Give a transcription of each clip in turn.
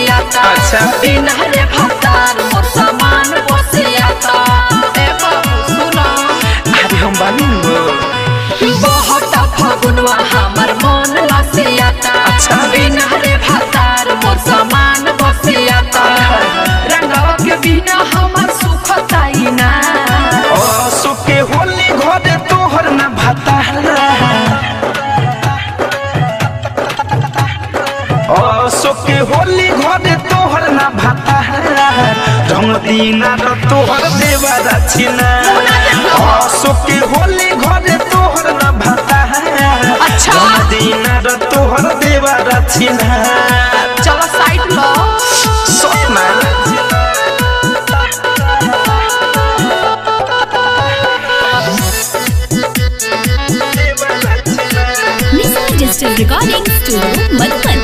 बिना रे भतार मोर सामान बसियाता ए बाबू सुना अरे हम बानी बहुत फगुनवा हमर मन लसियाता बिना रे भतार मोर सामान बसियाता रंगवा के बिना हमर सुखताई ना ओ सुके होली घरे तोहर ना भतार ओ सुके होली घरे तोहर ना भतार रंग दीना र तोहर देवरा छिना ओ सुके होली घरे तोहर ना भतार रंग दीना र तोहर देवरा छिना चलो साइड लो सोना डिजिटल रिकॉर्डिंग स्टूडियो मधुबन।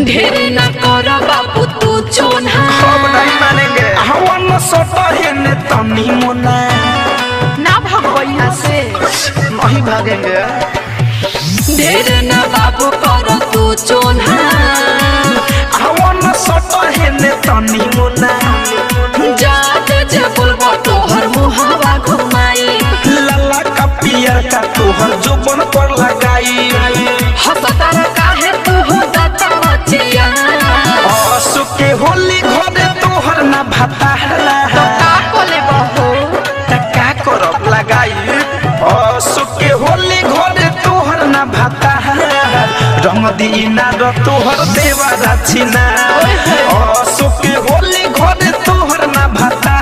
ढेर न कर बाबू तू चोना हम नहीं मानेंगे हम न सोते ने तनी मुना ना भागो यहाँ से नहीं भागेंगे ढेर न बाबू कर तू चोना हम न सोते ने तनी मुना जाते जे बोलबो तोहर मुहावा घुमाई लाला का पियर का तोहर जुबान पर लगाई हंसता काहे तू हो दाता बचिया सुके होली घरे तोहर ना भाता तो का कोले बहो का करब लगाई सुके होली घरे तोहर ना भाता रंग दीना र तोहर देवरा छिना सुके होली घरे तोहर ना भाता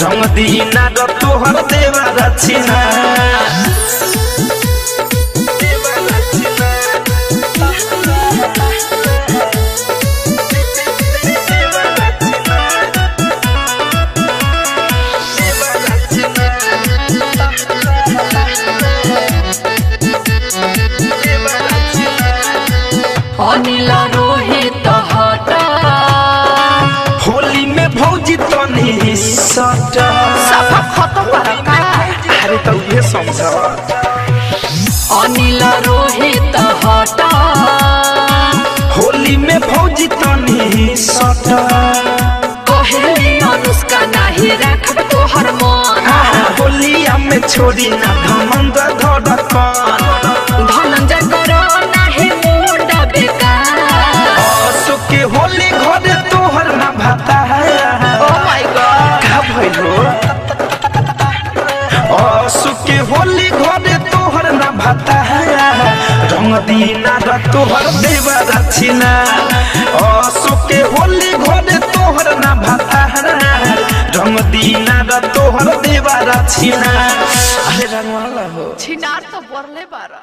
रंग दीना र तोहर देवरा छिना अनिल रोहित हटा होली में भौजी तनी सटा सफा खत्म कर अरे तो ये समझा अनिल रोहित हटा होली में भौजी तनी सटा कहेली अनुष्का नाही रखब तोहर मन होलिया में छोड़ी ना धमंद धड़कन धनंजय करो नाही मुंड बेकार सुके होली घरे तोहर ना भाता ओ माय गॉड का भइलो सुके होली घरे तोहर ना भाता रंग दीना र तोहर देवरा छिना सुके होली घरे तोहर ना भाता रंग दीना र तोहर देवरा छिना अरे रंगवाला हो छिनार तो बरले बारा।